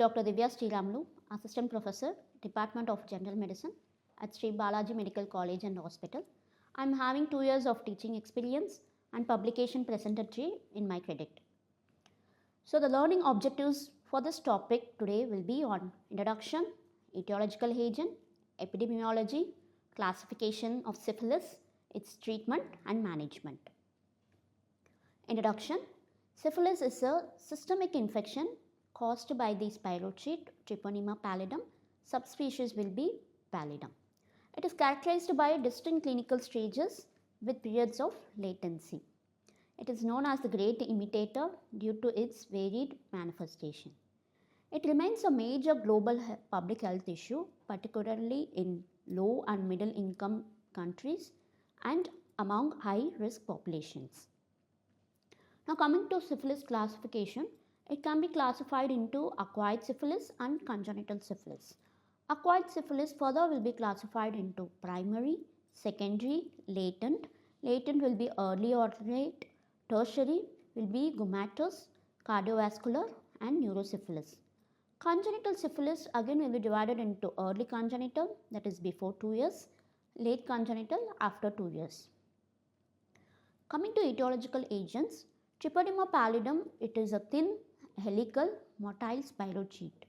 Dr. Divya Sriramulu, Assistant Professor, Department of General Medicine at Sree Balaji Medical College and Hospital. I am having 2 years of teaching experience and publication presented in my credit. So the learning objectives for this topic today will be on introduction, etiological agent, epidemiology, classification of syphilis, its treatment and management. Introduction. Syphilis is a systemic infection caused by the spirochete Treponema pallidum. Subspecies will be Pallidum. It is characterized by distinct clinical stages with periods of latency. It is known as the great imitator due to its varied manifestation. It remains a major global public health issue, particularly in low and middle income countries and among high risk populations. Now coming to syphilis classification, it can be classified into acquired syphilis and congenital syphilis. Acquired syphilis further will be classified into primary, secondary, latent. Latent will be early or late. Tertiary will be gummatous, cardiovascular and neurosyphilis. Congenital syphilis again will be divided into early congenital, that is before 2 years, late congenital after 2 years. Coming to etiological agents, Treponema pallidum, it is a thin helical motile spirochete.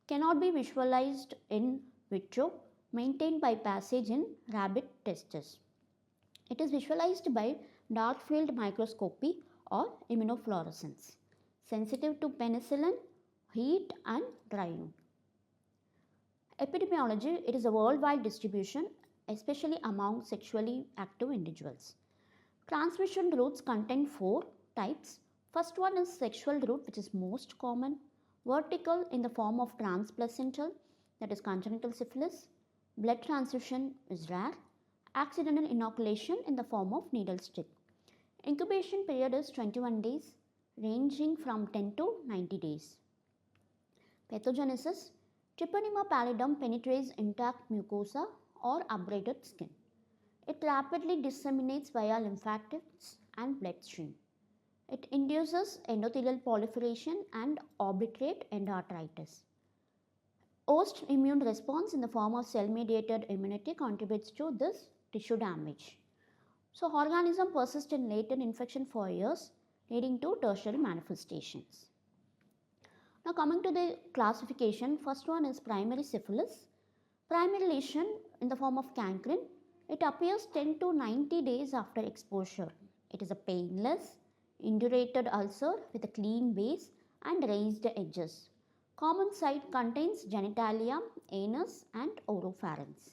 Cannot be visualized in vitro, maintained by passage in rabbit testes. It is visualized by dark field microscopy or immunofluorescence. Sensitive to penicillin, heat and drying. Epidemiology, it is a worldwide distribution, especially among sexually active individuals. Transmission routes contain 4 types. First one is sexual route, which is most common. Vertical in the form of transplacental, that is congenital syphilis. Blood transfusion is rare. Accidental inoculation in the form of needle stick. Incubation period is 21 days, ranging from 10 to 90 days. Pathogenesis. Treponema pallidum penetrates intact mucosa or abraded skin. It rapidly disseminates via lymphatics and bloodstream. It induces endothelial proliferation and obliterate endarteritis. Host immune response in the form of cell-mediated immunity contributes to this tissue damage. So, organism persists in latent infection for years, leading to tertiary manifestations. Now, coming to the classification, first one is primary syphilis. Primary lesion in the form of cancren. It appears 10 to 90 days after exposure. It is a painless, indurated ulcer with a clean base and raised edges. Common site contains genitalia, anus and oropharynx.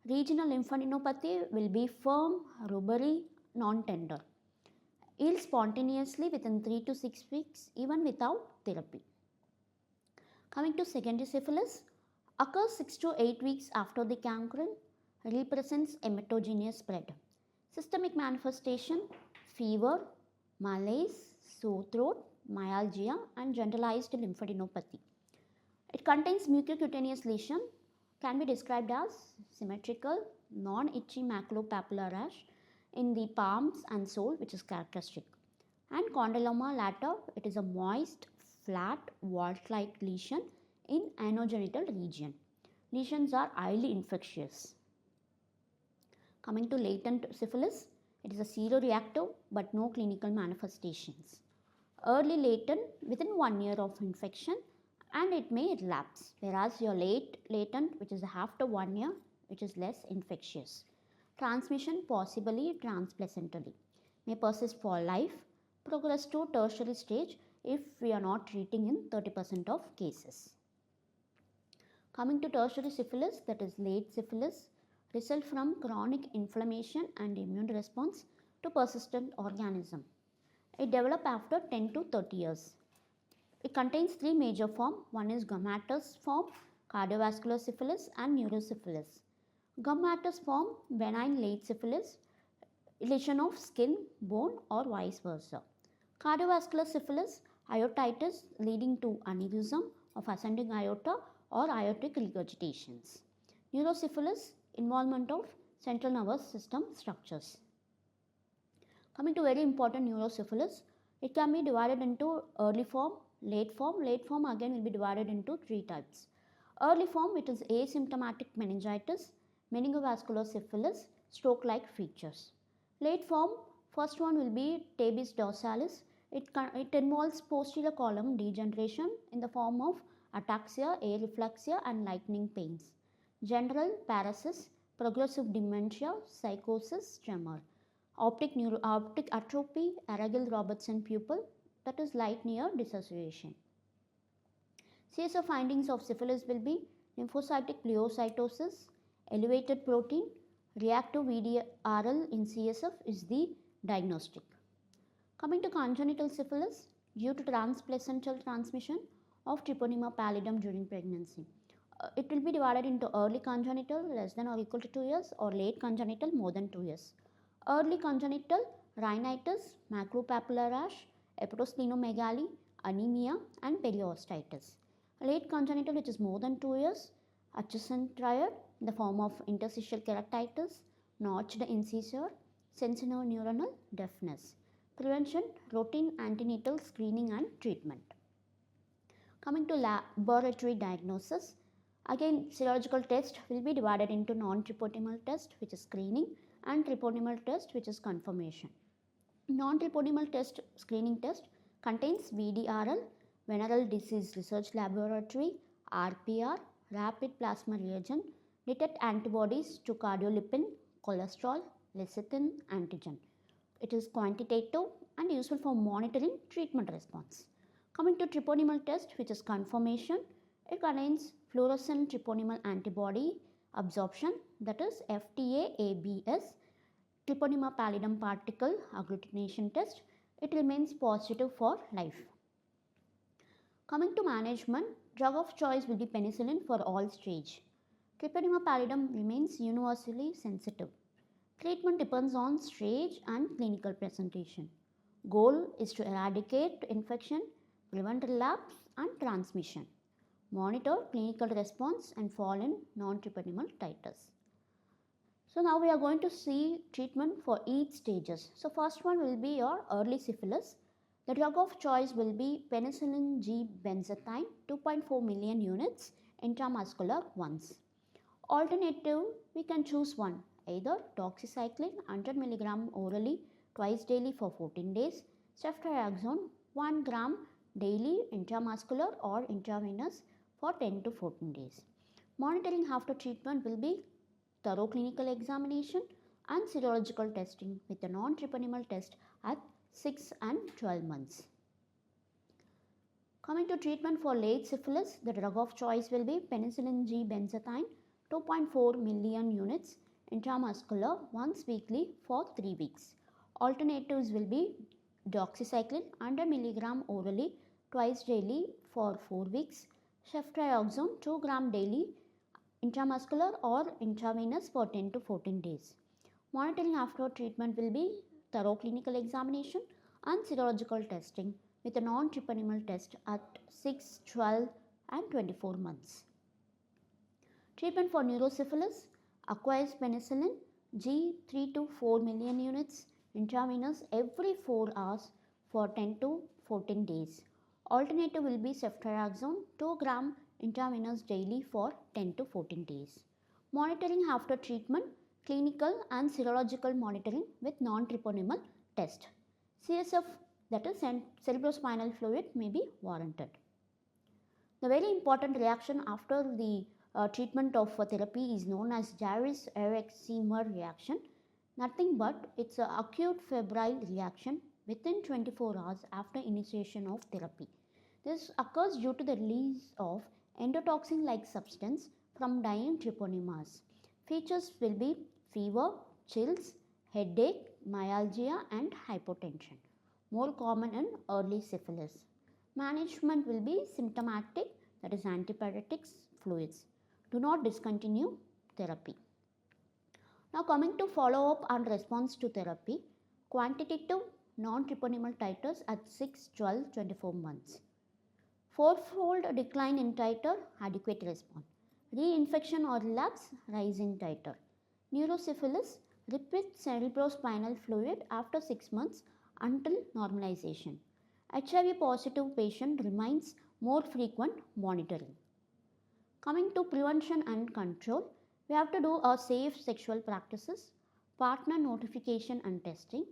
Regional lymphadenopathy will be firm, rubbery, non-tender. Heals spontaneously within 3 to 6 weeks even without therapy. Coming to secondary syphilis, occurs 6 to 8 weeks after the cancren, represents hematogenous spread. Systemic manifestation, fever, malaise, sore throat, myalgia and generalized lymphadenopathy. It contains mucocutaneous lesion, can be described as symmetrical, non-itchy maculopapular rash in the palms and sole, which is characteristic. And condyloma lata, it is a moist, flat, wart-like lesion in anogenital region. Lesions are highly infectious. Coming to latent syphilis, it is a seroreactive but no clinical manifestations. Early latent within 1 year of infection and it may relapse, whereas your late latent, which is after 1 year, which is less infectious. Transmission possibly transplacentally, may persist for life, progress to tertiary stage if we are not treating in 30% of cases. Coming to tertiary syphilis, that is late syphilis, result from chronic inflammation and immune response to persistent organism. It develops after 10 to 30 years. It contains 3 major forms. One is gummatous form, cardiovascular syphilis and neurosyphilis. Gummatous form, benign late syphilis, lesion of skin, bone or vice versa. Cardiovascular syphilis, aortitis leading to aneurysm of ascending aorta or aortic regurgitations. Neurosyphilis, involvement of central nervous system structures. Coming to very important neurosyphilis, it can be divided into early form, late form. Late form again will be divided into 3 types. Early form, it is asymptomatic meningitis, meningovascular syphilis, stroke-like features. Late form, first one will be tabes dorsalis. It involves posterior column degeneration in the form of ataxia, areflexia and lightning pains. General paresis, progressive dementia, psychosis, tremor. Optic atrophy, Argyll-Robertson pupil, that is light near dissociation. CSF findings of syphilis will be lymphocytic pleocytosis, elevated protein, reactive VDRL in CSF is the diagnostic. Coming to congenital syphilis, due to transplacental transmission of Treponema pallidum during pregnancy. It will be divided into early congenital less than or equal to 2 years or late congenital more than 2 years. Early congenital rhinitis, macropapillary rash, hepatosplenomegaly, anemia and periostitis. Late congenital, which is more than 2 years, Hutchinson triad in the form of interstitial keratitis, notched incisor, sensorineuronal deafness. Prevention, routine antenatal screening and treatment. Coming to laboratory diagnosis, again serological test will be divided into non-treponemal test, which is screening, and treponemal test, which is confirmation. Non-treponemal test screening test contains VDRL, Venereal Disease Research Laboratory, RPR, rapid plasma reagent, detect antibodies to cardiolipin, cholesterol, lecithin, antigen. It is quantitative and useful for monitoring treatment response. Coming to treponemal test, which is confirmation, it contains fluorescent treponemal antibody absorption, that is FTA-ABS, Treponema pallidum particle agglutination test. It remains positive for life. Coming to management, drug of choice will be penicillin for all stage. Treponema pallidum remains universally sensitive. Treatment depends on stage and clinical presentation. Goal is to eradicate infection, prevent relapse and transmission. Monitor clinical response and fall in non-treponemal titers. So now we are going to see treatment for each stages. So first one will be your early syphilis. The drug of choice will be penicillin G benzathine 2.4 million units intramuscular once. Alternative, we can choose one, either doxycycline 100 mg orally twice daily for 14 days, ceftriaxone 1 gram daily intramuscular or intravenous for 10 to 14 days. Monitoring after treatment will be thorough clinical examination and serological testing with a non-treponemal test at 6 and 12 months. Coming to treatment for late syphilis, the drug of choice will be penicillin G benzathine 2.4 million units intramuscular once weekly for 3 weeks. Alternatives will be doxycycline 100 mg orally twice daily for 4 weeks, ceftriaxone 2 gram daily intramuscular or intravenous for 10 to 14 days. Monitoring after treatment will be thorough clinical examination and serological testing with a non-treponemal test at 6, 12 and 24 months. Treatment for neurosyphilis, aqueous penicillin G 3 to 4 million units intravenous every 4 hours for 10 to 14 days. Alternative will be ceftriaxone 2 gram intravenous daily for 10 to 14 days. Monitoring after treatment, clinical and serological monitoring with non-treponemal test. CSF, that is cerebrospinal fluid, may be warranted. The very important reaction after the treatment of therapy is known as Jarvis-Erik's-Seymour reaction. Nothing but it's an acute febrile reaction within 24 hours after initiation of therapy. This occurs due to the release of endotoxin-like substance from dying treponemas. Features will be fever, chills, headache, myalgia and hypotension. More common in early syphilis. Management will be symptomatic, that is antipyretics, fluids. Do not discontinue therapy. Now coming to follow up and response to therapy, quantitative non-treponemal titers at 6, 12, 24 months. Fourfold decline in titer, adequate response. Reinfection or relapse, rise in titer. Neurosyphilis, repeat cerebrospinal fluid after 6 months until normalization. HIV positive patient remains more frequent monitoring. Coming to prevention and control, we have to do a safe sexual practices, partner notification and testing,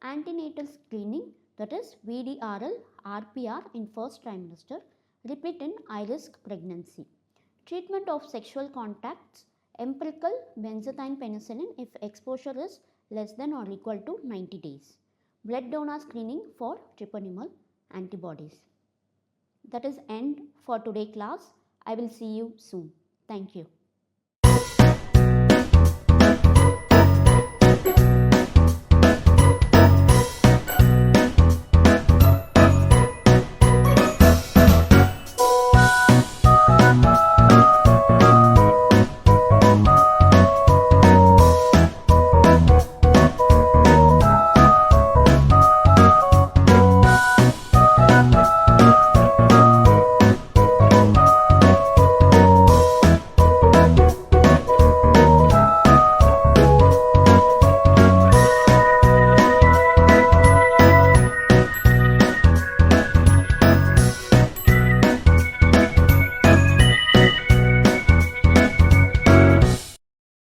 antenatal screening, that is VDRL, RPR in first trimester, repeat in high risk pregnancy. Treatment of sexual contacts, empirical benzathine penicillin if exposure is less than or equal to 90 days. Blood donor screening for treponema antibodies. That is end for today class. I will see you soon. Thank you.